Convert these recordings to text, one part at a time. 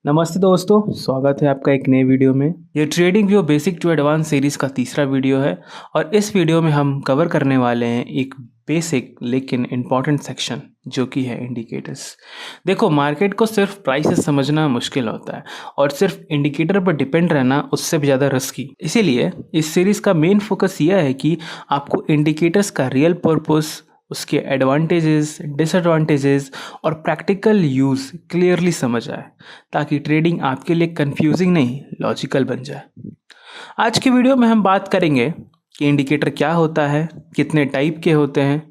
नमस्ते दोस्तों, स्वागत है आपका एक नए वीडियो में। ये trading view basic to advance series का तीसरा वीडियो है और इस वीडियो में हम कवर करने वाले हैं एक बेसिक लेकिन इम्पॉर्टेंट सेक्शन जो कि है इंडिकेटर्स। देखो, मार्केट को सिर्फ प्राइस से समझना मुश्किल होता है और सिर्फ इंडिकेटर पर डिपेंड रहना उससे भी ज़्यादा रिस्की। इसीलिए इस सीरीज़ का मेन फोकस यह है कि आपको इंडिकेटर्स का रियल पर्पस, उसके एडवांटेजेस, डिसएडवांटेजेस और प्रैक्टिकल यूज़ क्लियरली समझ आए, ताकि ट्रेडिंग आपके लिए कंफ्यूजिंग नहीं, लॉजिकल बन जाए। आज की वीडियो में हम बात करेंगे कि इंडिकेटर क्या होता है, कितने टाइप के होते हैं,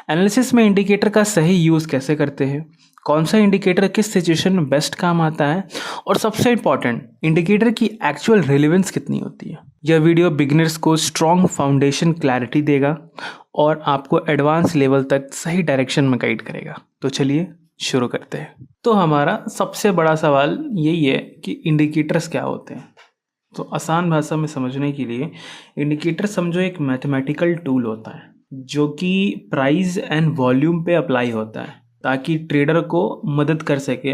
एनालिसिस में इंडिकेटर का सही यूज़ कैसे करते हैं, कौन सा इंडिकेटर किस सिचुएशन में बेस्ट काम आता है और सबसे इम्पॉर्टेंट, इंडिकेटर की एक्चुअल रिलेवेंस कितनी होती है। यह वीडियो बिगिनर्स को स्ट्रॉन्ग फाउंडेशन क्लैरिटी देगा और आपको एडवांस लेवल तक सही डायरेक्शन में गाइड करेगा। तो चलिए शुरू करते हैं। तो हमारा सबसे बड़ा सवाल यही है कि इंडिकेटर्स क्या होते हैं। तो आसान भाषा में समझने के लिए इंडिकेटर समझो एक मैथमेटिकल टूल होता है जो कि प्राइस एंड वॉल्यूम पे अप्लाई होता है, ताकि ट्रेडर को मदद कर सके।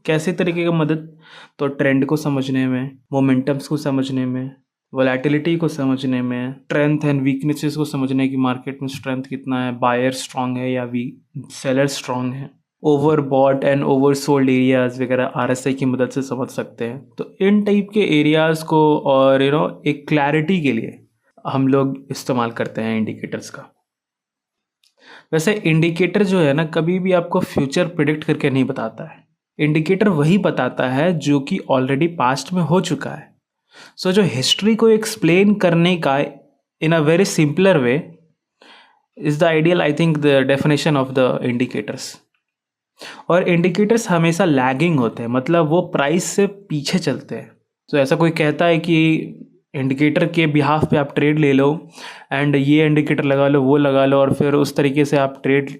कैसे तरीके का मदद? तो ट्रेंड को समझने में, मोमेंटम्स को समझने में, वोलेटिलिटी को समझने में, स्ट्रेंथ एंड वीकनेसेस को समझने की मार्केट में स्ट्रेंथ कितना है, बायर स्ट्रांग है या सेलर स्ट्रांग है, overbought and oversold areas वगैरह आरएसआई की मदद से समझ सकते हैं। तो इन टाइप के एरियाज को और एक क्लैरिटी के लिए हम लोग इस्तेमाल करते हैं इंडिकेटर्स का। वैसे इंडिकेटर जो है ना, कभी भी आपको फ्यूचर प्रिडिक्ट करके नहीं बताता है। इंडिकेटर वही बताता है जो कि ऑलरेडी पास्ट में हो चुका है। सो जो हिस्ट्री को एक्सप्लेन करने का in a very simpler way is the ideal, I think, the definition of the indicators. और इंडिकेटर्स हमेशा लैगिंग होते हैं, मतलब वो प्राइस से पीछे चलते हैं। तो ऐसा कोई कहता है कि इंडिकेटर के बिहाफ पे आप ट्रेड ले लो एंड ये इंडिकेटर लगा लो, वो लगा लो, और फिर उस तरीके से आप ट्रेड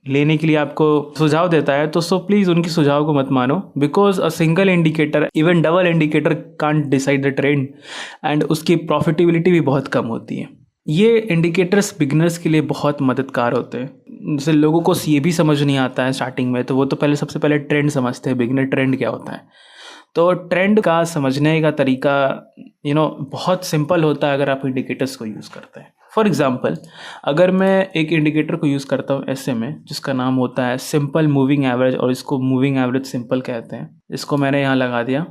लेने के लिए आपको सुझाव देता है, तो प्लीज़ उनकी सुझाव को मत मानो। Because a single indicator, even double indicator, can't decide the trend and उसकी प्रॉफिटेबिलिटी भी बहुत कम होती है। ये इंडिकेटर्स बिगिनर्स के लिए बहुत मददगार होते हैं। जैसे लोगों को ये भी समझ नहीं आता है स्टार्टिंग में, तो वो तो सबसे पहले ट्रेंड समझते हैं, बिगिनर ट्रेंड क्या होता है। तो ट्रेंड का समझने का तरीका बहुत सिंपल होता है अगर आप इंडिकेटर्स को यूज़ करते हैं। फॉर एग्जांपल, अगर मैं एक इंडिकेटर को यूज़ करता हूँ ऐसे में, जिसका नाम होता है सिंपल मूविंग एवरेज, और इसको मूविंग एवरेज सिंपल कहते हैं। इसको मैंने यहाँ लगा दिया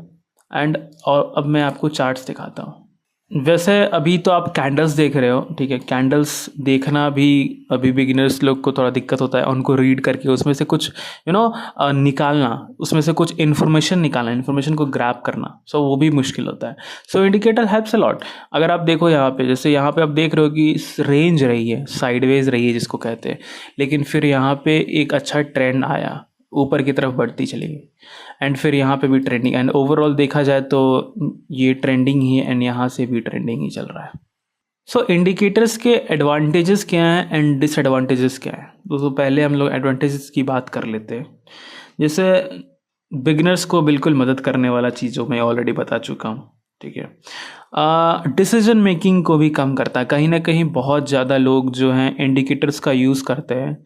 और अब मैं आपको चार्ट्स दिखाता हूँ। वैसे अभी तो आप कैंडल्स देख रहे हो, ठीक है। कैंडल्स देखना भी अभी बिगिनर्स लोग को थोड़ा दिक्कत होता है, उनको रीड करके उसमें से कुछ निकालना, उसमें से कुछ इन्फॉर्मेशन निकालना, इन्फॉर्मेशन को ग्रैब करना, सो वो भी मुश्किल होता है। सो इंडिकेटर हेल्प्स अ लॉट। अगर आप देखो यहाँ पे, जैसे यहाँ पे आप देख रहे हो कि रेंज रही है, साइडवेज रही है जिसको कहते हैं, लेकिन फिर यहाँ पे एक अच्छा ट्रेंड आया, ऊपर की तरफ बढ़ती चली गई, एंड फिर यहाँ पे भी ट्रेंडिंग, एंड ओवरऑल देखा जाए तो ये ट्रेंडिंग ही है एंड यहाँ से भी ट्रेंडिंग ही चल रहा है। सो इंडिकेटर्स के एडवांटेजेस क्या हैं एंड डिसएडवांटेजेस क्या हैं। दोस्तों, पहले हम लोग एडवांटेजेस की बात कर लेते हैं। जैसे बिगिनर्स को बिल्कुल मदद करने वाला चीज़ों मैं ऑलरेडी बता चुका हूँ, ठीक है। डिसीजन मेकिंग को भी कम करता है। कहीं ना कहीं बहुत ज़्यादा लोग जो हैं इंडिकेटर्स का यूज़ करते हैं।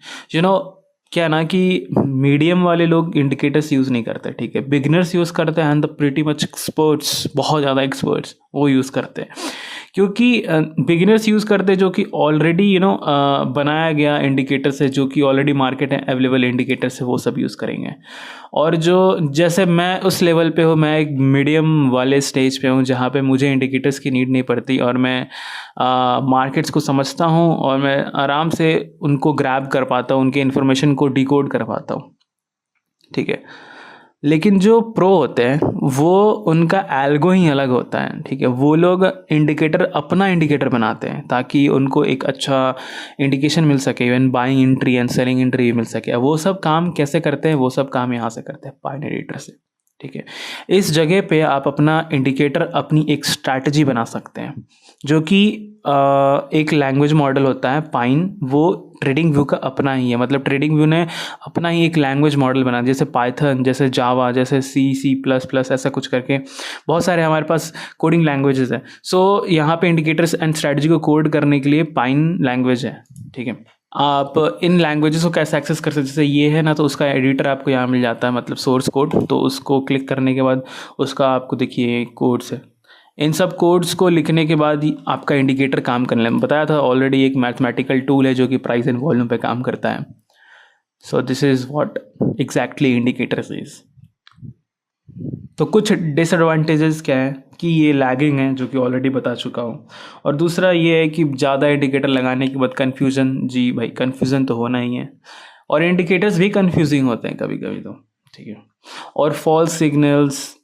क्या ना कि मीडियम वाले लोग इंडिकेटर्स यूज़ नहीं करते, ठीक है। बिगिनर्स यूज़ करते हैं and the pretty much experts, बहुत ज़्यादा एक्सपर्ट्स, वो यूज़ करते हैं। क्योंकि बिगिनर्स यूज़ करते हैं जो कि ऑलरेडी बनाया गया इंडिकेटर से, जो कि ऑलरेडी मार्केट है अवेलेबल इंडिकेटर से, वो सब यूज़ करेंगे। और जो जैसे मैं उस लेवल पे हूँ, मैं एक मीडियम वाले स्टेज पे हूँ जहाँ पे मुझे इंडिकेटर्स की नीड नहीं पड़ती, और मैं मार्केट्स को समझता हूँ और मैं आराम से उनको ग्रैब कर पाता हूँ, उनके इन्फॉर्मेशन को डिकोड कर पाता हूँ, ठीक है। लेकिन जो प्रो होते हैं वो, उनका एल्गो ही अलग होता है, ठीक है। वो लोग अपना इंडिकेटर बनाते हैं ताकि उनको एक अच्छा इंडिकेशन मिल सके, even buying entry and selling entry भी मिल सके। वो सब काम कैसे करते हैं? वो सब काम यहाँ से करते हैं, पाइनरी ट्रेडर से, ठीक है। इस जगह पे आप अपना इंडिकेटर, अपनी एक स्ट्रैटेजी बना सकते हैं, जो कि एक लैंग्वेज मॉडल होता है पाइन, वो ट्रेडिंग व्यू का अपना ही है। मतलब ट्रेडिंग व्यू ने अपना ही एक लैंग्वेज मॉडल बना, जैसे पाइथन, जैसे जावा, जैसे C++, ऐसा कुछ करके बहुत सारे हमारे पास कोडिंग लैंग्वेजेस हैं। सो यहाँ पे इंडिकेटर्स एंड स्ट्रैटेजी को कोड करने के लिए पाइन लैंग्वेज है, ठीक है। आप इन लैंग्वेजेस को कैसे एक्सेस कर सकते हैं, जैसे ये है ना, तो उसका एडिटर आपको यहाँ मिल जाता है, मतलब सोर्स कोड। तो उसको क्लिक करने के बाद उसका आपको देखिए कोड्स है। इन सब कोड्स को लिखने के बाद ही आपका इंडिकेटर काम करने लगा। बताया था ऑलरेडी, एक मैथमेटिकल टूल है जो कि प्राइस एंड वॉल्यूम पे काम करता है। So this is what exactly indicators is. तो कुछ डिसएडवांटेजेस क्या है कि ये लैगिंग है, जो कि ऑलरेडी बता चुका हूँ। और दूसरा ये है कि ज़्यादा इंडिकेटर लगाने के बाद कन्फ्यूज़न, जी भाई कन्फ्यूज़न तो होना ही है, और इंडिकेटर्स भी कन्फ्यूजिंग होते हैं कभी कभी, तो ठीक है। और फॉल्स सिग्नल्स,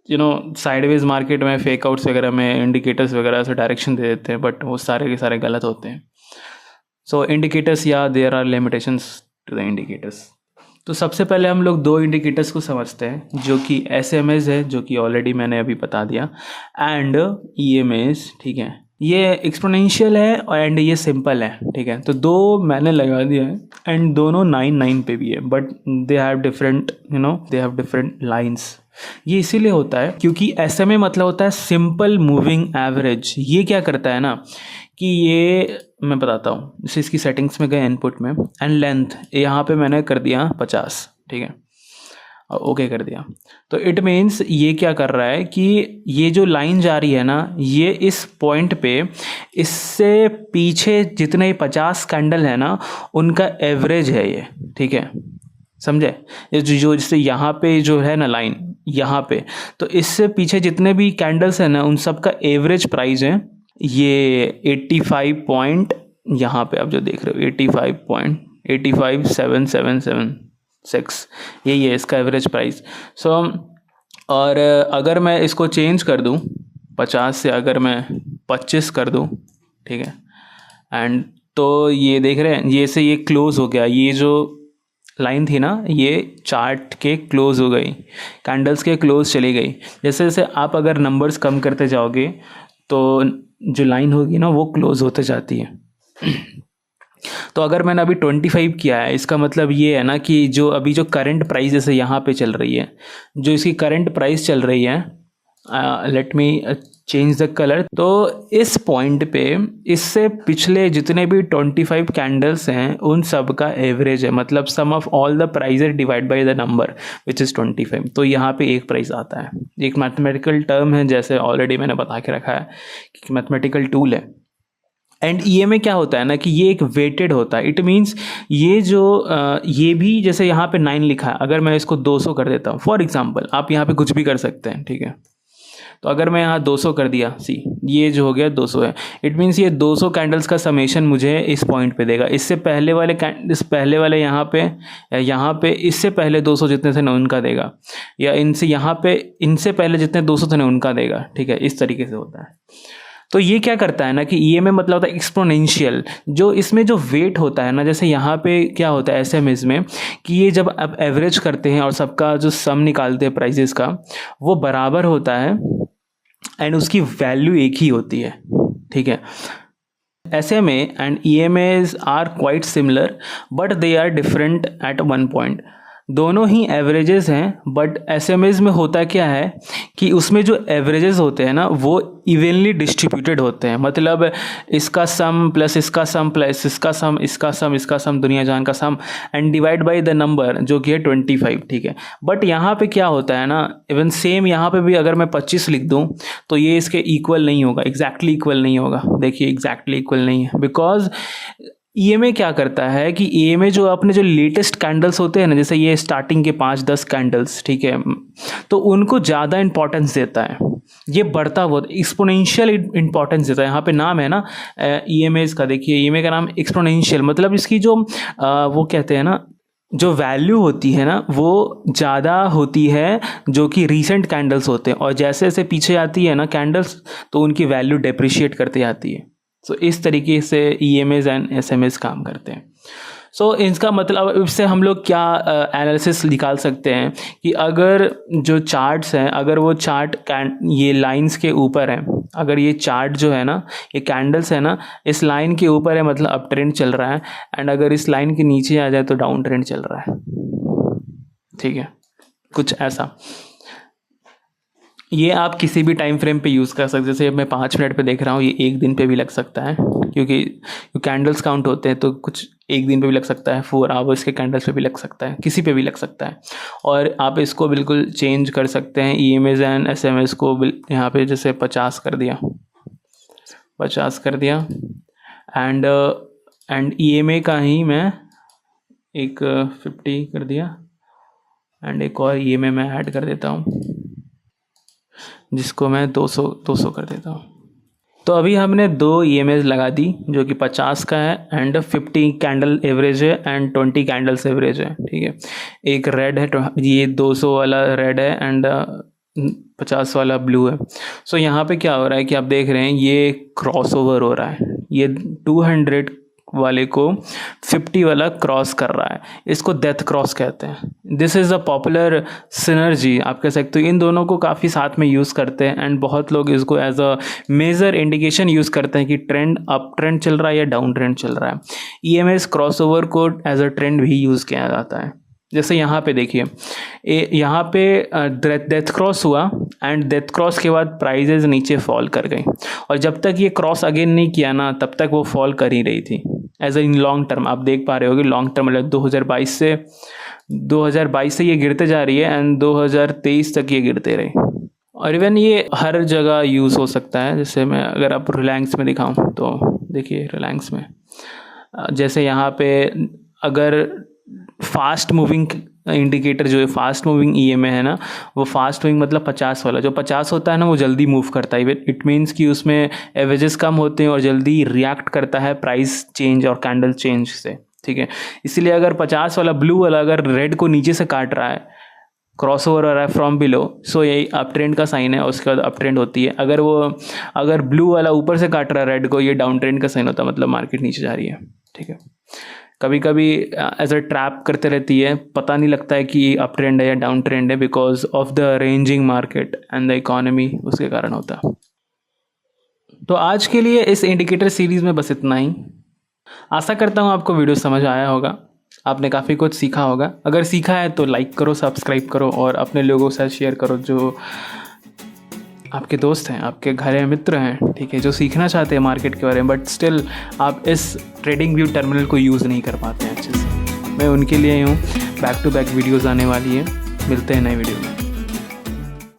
साइडवेज मार्केट में फेक आउट्स वगैरह में इंडिकेटर्स वगैरह से डायरेक्शन दे देते हैं, बट वो सारे के सारे गलत होते हैं। सो इंडिकेटर्स, या there are limitations to the indicators. तो सबसे पहले हम लोग दो इंडिकेटर्स को समझते हैं, जो कि एसएमएस है, जो कि ऑलरेडी मैंने अभी बता दिया, एंड ईएमएस, ठीक है। ये एक्सपोनेंशियल है एंड ये सिंपल है, ठीक है। तो दो मैंने लगा दिया है, एंड दोनों 9 पे भी है, but they have different, they have different lines. ये इसीलिए होता है क्योंकि एसएमए मतलब होता है सिंपल मूविंग एवरेज। ये क्या करता है ना कि ये मैं बताता हूँ, जैसे इसकी सेटिंग्स में गए इनपुट में, एंड लेंथ यहाँ पे मैंने कर दिया 50, ठीक है, और ओके कर दिया। तो इट मीन्स ये क्या कर रहा है कि ये जो लाइन जा रही है ना, ये इस पॉइंट पे इससे पीछे जितने 50 कैंडल है ना, उनका एवरेज है ये, ठीक है, समझे। ये जो जैसे यहाँ पे जो है ना लाइन, यहाँ पे, तो इससे पीछे जितने भी कैंडल्स हैं ना, उन सब का एवरेज प्राइस है ये 85 पॉइंट, यहाँ पे आप जो देख रहे हो 85.85777 यही है इसका एवरेज प्राइस। सो और अगर मैं इसको चेंज कर दूँ 50 से, अगर मैं 25 कर दूँ, ठीक है, एंड तो ये देख रहे हैं, ये से ये क्लोज हो गया, ये जो लाइन थी ना, ये चार्ट के क्लोज हो गई, कैंडल्स के क्लोज चली गई। जैसे जैसे आप अगर नंबर्स कम करते जाओगे तो जो लाइन होगी ना, वो क्लोज होते जाती है। तो अगर मैंने अभी 25 किया है, इसका मतलब ये है ना कि जो अभी जो करंट प्राइस जैसे यहाँ पे चल रही है, जो इसकी करंट प्राइस चल रही है, let me change the colour. तो इस पॉइंट पे इससे पिछले जितने भी 25 कैंडल्स हैं, उन सब का एवरेज है, मतलब sum of all the prices divide by the number which is 25। तो यहाँ पे एक प्राइस आता है, एक मैथमेटिकल टर्म है, जैसे ऑलरेडी मैंने बता के रखा है कि मैथमेटिकल टूल है। एंड ईएमए क्या होता है ना कि ये एक वेटेड होता है। इट मीन्स ये जो ये भी जैसे यहाँ पे 9 लिखा है, अगर मैं इसको 200 कर देता हूँ फॉर एग्जांपल, आप यहाँ पे कुछ भी कर सकते हैं, ठीक है। तो अगर मैं यहाँ 200 कर दिया, सी ये जो हो गया 200 है, इट मीन्स ये 200 कैंडल्स का समेशन मुझे इस पॉइंट पे देगा। इससे पहले वाले इस पहले वाले यहाँ पे इससे पहले 200 जितने थे ना उनका देगा, या इनसे यहाँ पे इनसे पहले जितने 200 थे ना उनका देगा, ठीक है। इस तरीके से होता है। तो ये क्या करता है ना कि ईएमए मतलब होता है एक्सपोनेंशियल। जो इसमें जो वेट होता है ना, जैसे यहाँ पे क्या होता है एसएमएस में कि ये जब आप एवरेज करते हैं और सबका जो सम निकालते हैं प्राइजेस का, वो बराबर होता है एंड उसकी वैल्यू एक ही होती है, ठीक है। SMA and EMS are quite similar but they are different at one point. दोनों ही एवरेजेस हैं, बट एसएमएस में होता क्या है कि उसमें जो एवरेजेस होते हैं ना, वो इवनली डिस्ट्रीब्यूटेड होते हैं। मतलब इसका सम प्लस इसका सम प्लस इसका सम, इसका सम, इसका सम, दुनिया जहान का sum, and divide by the number जो कि है 25, ठीक है। बट यहाँ पे क्या होता है ना, इवन सेम यहाँ पे भी अगर मैं 25 लिख दूँ तो ये इसके इक्वल नहीं होगा, एग्जैक्टली इक्वल नहीं होगा। देखिए एग्जैक्टली इक्वल नहीं है, बिकॉज ईएमए क्या करता है कि ईएमए जो अपने जो लेटेस्ट कैंडल्स होते हैं ना, जैसे ये स्टार्टिंग के 5-10 कैंडल्स, ठीक है, तो उनको ज़्यादा इंपॉर्टेंस देता है। ये बढ़ता हुआ एक्सपोनेंशियल इंपॉर्टेंस देता है। यहाँ पे नाम है ना ईएमए का, देखिए ईएमए का नाम एक्सपोनेंशियल, मतलब इसकी जो वो कहते हैं ना, जो वैल्यू होती है ना, वो ज़्यादा होती है जो कि रीसेंट कैंडल्स होते हैं, और जैसे जैसे पीछे आती है ना कैंडल्स, तो उनकी वैल्यू डेप्रिशिएट करते आती है। सो इस तरीके से ईएमएस एंड एसएमएस काम करते हैं। सो इसका मतलब इससे हम लोग क्या एनालिसिस निकाल सकते हैं कि अगर जो चार्ट्स हैं, अगर वो चार्ट ये लाइंस के ऊपर है, अगर ये चार्ट जो है ना, ये कैंडल्स है ना, इस लाइन के ऊपर है, मतलब अप ट्रेंड चल रहा है, एंड अगर इस लाइन के नीचे आ जाए तो डाउन ट्रेंड चल रहा है, ठीक है, कुछ ऐसा। ये आप किसी भी टाइम फ्रेम पे यूज़ कर सकते हैं। जैसे मैं 5 मिनट पे देख रहा हूँ, ये 1 दिन पे भी लग सकता है, क्योंकि कैंडल्स काउंट होते हैं, तो कुछ एक दिन पे भी लग सकता है, 4 आवर्स के कैंडल्स पे भी लग सकता है, किसी पे भी लग सकता है। और आप इसको बिल्कुल चेंज कर सकते हैं। EMAs एंड SMAs को यहाँ पे जैसे 50 कर दिया, 50 कर दिया एंड EMA का ही मैं एक 50 कर दिया एंड एक और EMA मैं ऐड कर देता हूँ, जिसको मैं 200 कर देता हूँ। तो अभी हमने 2 EMAs लगा दी जो कि 50 का है एंड 50 कैंडल एवरेज है एंड 20 कैंडल्स एवरेज है, ठीक है। एक रेड है, ये 200 वाला रेड है एंड 50 वाला ब्लू है। सो यहाँ पे क्या हो रहा है कि आप देख रहे हैं ये क्रॉस ओवर हो रहा है, ये 200 वाले को 50 वाला क्रॉस कर रहा है, इसको डेथ क्रॉस कहते हैं। This is a popular synergy आप कह सकते हो। इन दोनों को काफ़ी साथ में यूज़ करते हैं एंड बहुत लोग इसको as a major indication use करते हैं कि ट्रेंड अप ट्रेंड चल रहा है या डाउन ट्रेंड चल रहा है। EMAs क्रॉस ओवर को एज अ ट्रेंड भी यूज़ किया जाता है। जैसे यहाँ पे देखिए, यहाँ पे डेथ क्रॉस हुआ एंड डेथ क्रॉस के बाद प्राइजेज नीचे फॉल कर गई, और जब तक ये क्रॉस अगेन नहीं किया ना तब तक वो फॉल कर ही रही थी एज इन लॉन्ग टर्म। आप देख पा रहे होगे लॉन्ग टर्म मतलब 2022 से ये गिरते जा रही है एंड 2023 तक ये गिरते रहे। और इवन ये हर जगह यूज़ हो सकता है। जैसे मैं अगर आप रिलायंस में दिखाऊं तो देखिए, रिलायंस में जैसे यहाँ पे अगर फास्ट मूविंग इंडिकेटर जो है, फास्ट मूविंग EMA है ना, वो फास्ट मूविंग मतलब 50 वाला, जो 50 होता है ना वो जल्दी मूव करता है। इट मीन्स कि उसमें एवरेजेस कम होते हैं और जल्दी रिएक्ट करता है प्राइस चेंज और कैंडल चेंज से, ठीक है। इसीलिए अगर 50 वाला ब्लू वाला अगर रेड को नीचे से काट रहा है, क्रॉस ओवर हो रहा है फ्रॉम बिलो, सो यही अप ट्रेंड का साइन है और उसके बाद अप ट्रेंड होती है। अगर ब्लू वाला ऊपर से काट रहा है रेड को, ये डाउन ट्रेंड का साइन होता है, मतलब मार्केट नीचे जा रही है, ठीक है। कभी कभी एज अ ट्रैप करते रहती है, पता नहीं लगता है कि अप ट्रेंड है या डाउन ट्रेंड है, because of the ranging market and the economy, उसके कारण होता है। तो आज के लिए इस इंडिकेटर सीरीज़ में बस इतना ही। आशा करता हूँ आपको वीडियो समझ आया होगा, आपने काफ़ी कुछ सीखा होगा। अगर सीखा है तो लाइक करो, सब्सक्राइब करो और अपने लोगों के साथ शेयर करो जो आपके दोस्त हैं, आपके घर हैं, मित्र हैं, ठीक है, जो सीखना चाहते हैं मार्केट के बारे में बट स्टिल आप इस ट्रेडिंग व्यू टर्मिनल को यूज़ नहीं कर पाते हैं अच्छे से। मैं उनके लिए ही हूँ। बैक टू बैक वीडियोज़ आने वाली है, मिलते हैं नए वीडियो में।